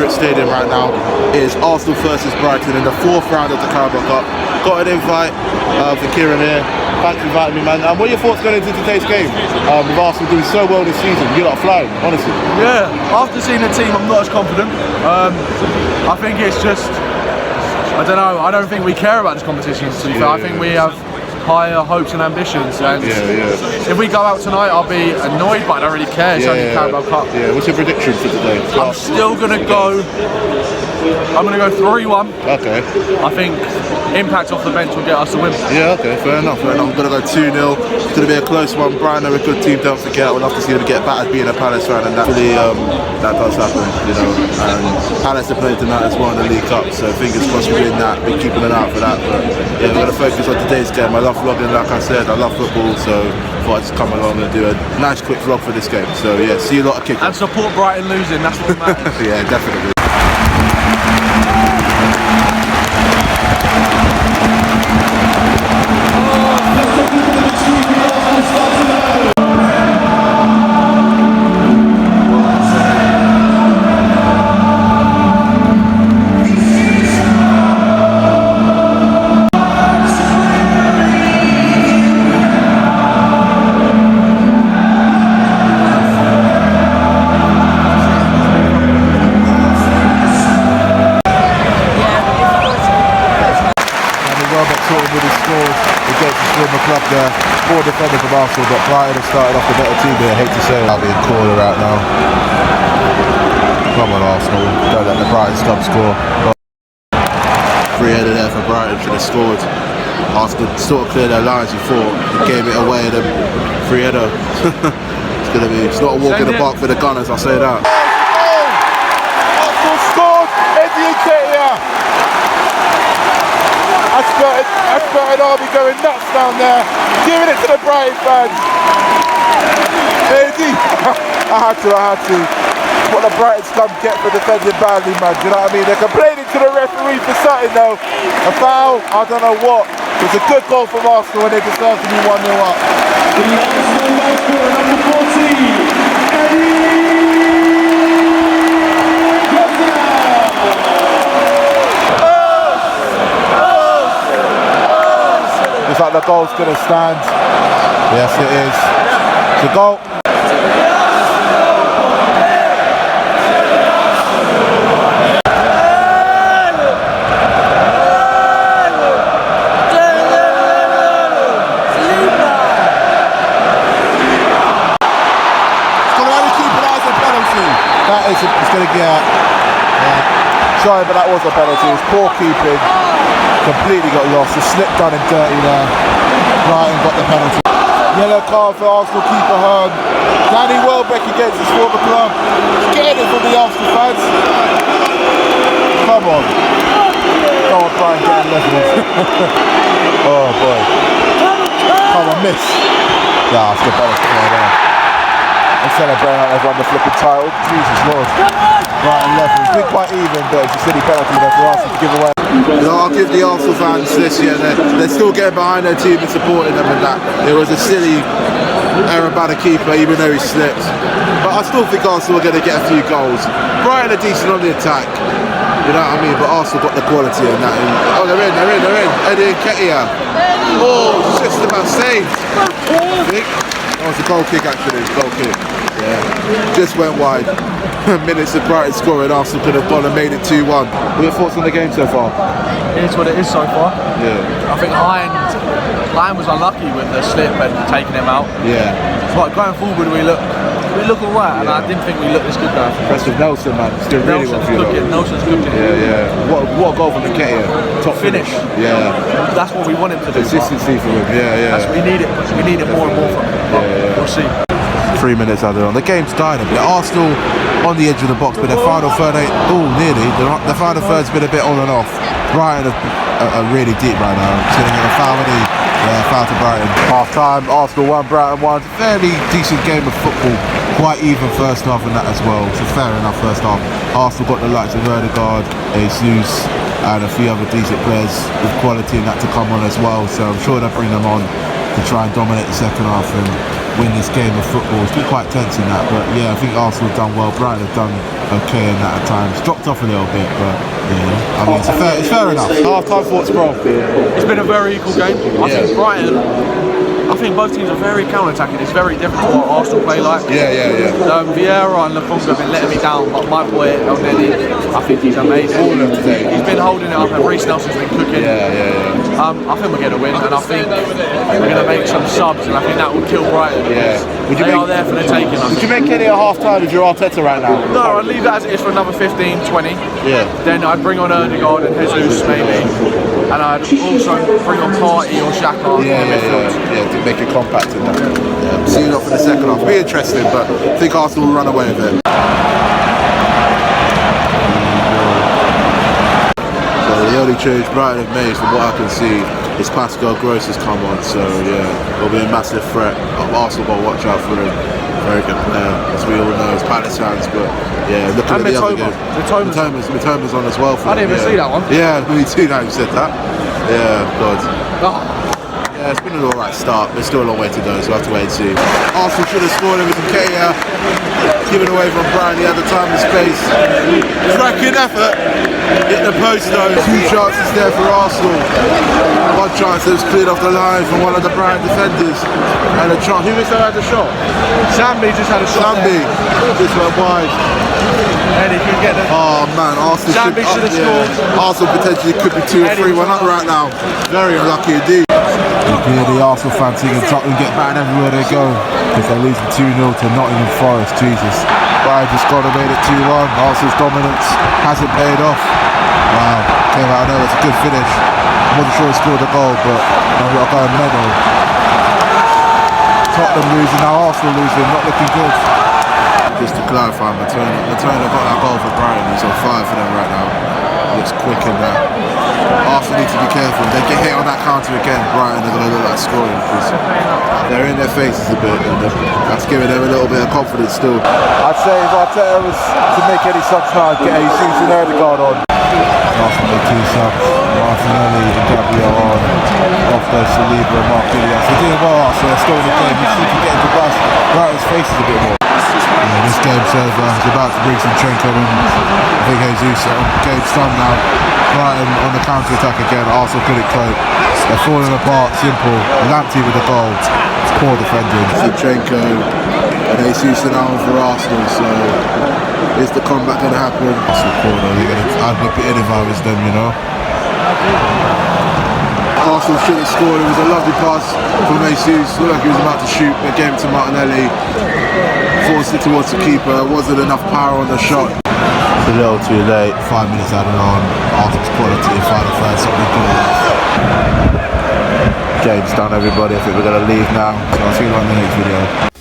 Emirates Stadium right now. It is Arsenal versus Brighton in the 4th round of the Carabo Cup. Got an invite for Kieran here. Thanks for inviting me, man. What are your thoughts going into today's game? With Arsenal doing so well this season, you're not flying, honestly. Yeah, after seeing the team, I'm not as confident. I think it's just, I don't know, I don't think we care about this competition, to be fair. I think we have higher hopes and ambitions, and if we go out tonight I'll be annoyed, but I don't really care. It's only Carabo Cup. Yeah, what's your prediction for today? I'm still going to go 3-1. Okay. I think impact off the bench will get us a win. Yeah, okay, fair enough. I'm going to go 2-0. It's going to be a close one. Brighton are a good team, don't forget. I would love to see them get battered being a Palace fan, and that really, that does happen, you know. And Palace are playing tonight as well in the League Cup, so fingers crossed we win that. Be keeping an eye out for that. But yeah, we're going to focus on today's game. I love vlogging, like I said. I love football, so I thought I'd just come along and do a nice quick vlog for this game. So yeah, see you a lot of kicking. And support Brighton losing, that's what matters. Yeah, definitely. Club there, 4 defenders from Arsenal, but Brighton have started off a better team there. I hate to say it, I'll be in corner right now. Come on Arsenal, don't let the Brighton scum score. Free header there for Brighton, should have scored. Arsenal sort of cleared their lines, you thought, gave it away, and then free header. It's not a walk in the park for the Gunners, I'll say that. Arsenal scored, Eddie Nketiah. Asper and Arby going nuts down there, giving it to the Brighton fans. Eddie, I had to. What the Brighton scum get for defending badly, man, do you know what I mean? They're complaining to the referee for something though. A foul, I don't know what. It was a good goal from Arsenal and they deserve to be 1-0 up. Number 14, Eddie. Looks like the goal's going to stand. Yes, it is. It's a goal. It's going to get. Sorry, but that was a penalty. It was poor keeping. Completely got lost. The slip done and dirty there. Brighton got the penalty. Yellow card for Arsenal keeper Hearn. Danny Welbeck against his former club. Getting it from the Arsenal fans. Come on. Go on, Brian, get him left. Oh boy. Come on, miss. Yeah, that's the penalty there. And celebrating like they've won the flipping title. Jesus Lord. Brighton left. It's been quite even, but it's a silly penalty there for Arsenal to give away. You know, I'll give the Arsenal fans this year. They're still getting behind their team and supporting them and that. It was a silly error by the keeper, even though he slipped. But I still think Arsenal are going to get a few goals. Brighton are decent on the attack. You know what I mean? But Arsenal got the quality in that. Oh, they're in. Eddie Nketiah. Oh, just about saved. That was a goal kick actually, goal kick. Yeah, just went wide. Minutes of Brighton scoring, Arsenal could have gone and made it 2-1. What are your thoughts on the game so far? It is what it is so far. Yeah. I think Ryan was unlucky with the slip and taking him out. Yeah. But going forward we look alright, and I didn't think we looked this good now. Impressive Nelson, man. It's doing really well for you. Nelson's cooking. Yeah. What a goal from Nketiah. Top finish. Yeah. That's what we wanted to do. Consistency from him. Yeah. That's what we needed. We needed more and more from him. Yeah. We'll see. 3 minutes added on. The game's dying a bit. Arsenal on the edge of the box, but their final third ain't. Oh, nearly. The final third's been a bit on and off. Brighton are really deep right now. Sitting in a foul, foul to Brighton. Half time, Arsenal 1, Brighton 1. Fairly decent game of football. Quite even first half and that as well. So fair enough first half. Arsenal got the likes of Odegaard, Jesus, and a few other decent players with quality and that to come on as well. So I'm sure they'll bring them on to try and dominate the second half. And win this game of football. It's been quite tense in that, but yeah, I think Arsenal have done well. Brighton have done okay in that at times. Dropped off a little bit, but yeah, I mean, it's fair enough. Half-time thoughts, bro. It's been a very equal game. I think Brighton, I think both teams are very counter-attacking. It's very different to what Arsenal play like. Vieira and Lafont have been letting me down, but my boy El Neni, I think he's amazing. He's been holding it up, and Reece Nelson's been cooking. I think we're going to win, and I think we're going to make some subs, and I think that will kill Brighton. They are there for the taking. Would you make any at half-time if you're Arteta right now? No, I'd leave it as it is for another 15, 20. Then I'd bring on Ødegaard and Jesus maybe, and I'd also bring on Partey or Xhaka in the midfield. To make it compact in that. See you off in the second half. It'll be interesting, but I think Arsenal will run away with it. So the only change Brighton have made, from what I can see, is Pascal Gross has come on. So yeah, it'll be a massive threat. Arsenal got to watch out for him. Very good player, as we all know, as Palace fans. But yeah, looking at the other game, Mitoma's on as well. I didn't even see that one. Yeah, me too. Now you said that. Yeah, God. Yeah, it's been an alright start, but still a long way to go, so we'll have to wait and see. Arsenal should have scored with Nketiah, given away from Brian, he had the time and space. Cracking effort, hit the post though, 2 chances there for Arsenal. One chance that was cleared off the line from one of the Brian defenders. And a chance, who was that had the shot? Sambi just had a shot. Sambi, just went wide. And he could get it. Oh man, Arsenal should have scored. Arsenal potentially could be 2 or 3-1 up right now. Very unlucky indeed. You can hear the Arsenal fans singing Tottenham get battered everywhere they go because they're losing 2-0 to Nottingham Forest. Jesus. Brian just got and made it 2-1. Arsenal's dominance hasn't paid off. Wow. Came out of nowhere. It's a good finish. I wasn't sure he scored a goal, but we've got to go and medal. Tottenham losing, now Arsenal losing, not looking good. Just to clarify, Matona got that goal for Brighton. He's on fire for them right now. Looks quick in that. Arsenal need to be careful. If they get hit on that counter again, Brighton are going to look like scoring because they're in their faces a bit, and that's giving them a little bit of confidence still. I'd say if Arteta was to make any subs now, get Jesus and Ødegaard on. Arsenal made 2 subs. Martinelli and Gabriel on. Off their Saliba and Mark Gillian. They're doing well, Arsenal. They're still in the game. You see them getting the bus. Brighton's faces a bit more. Yeah, this game's over. He's about to bring some Zinchenko in. I think Jesus. Game's done now. Brighton on the counter-attack again. Arsenal couldn't cope. They're falling apart. Simple. Lamptey with the goal. Poor defending. Zinchenko and Jesus now for Arsenal. So is the comeback going to happen? Arsenal corner. I'd nip it in if I was them, you know. Arsenal should have scored. It was a lovely pass from Jesus. Looked like he was about to shoot. They gave it to Martinelli. Forced it towards the keeper. Wasn't enough power on the shot. It's a little too late. 5 minutes added on. Arsenal's quality. Final third, something good. Game's done, everybody. I think we're going to leave now. So I'll see you on the next video.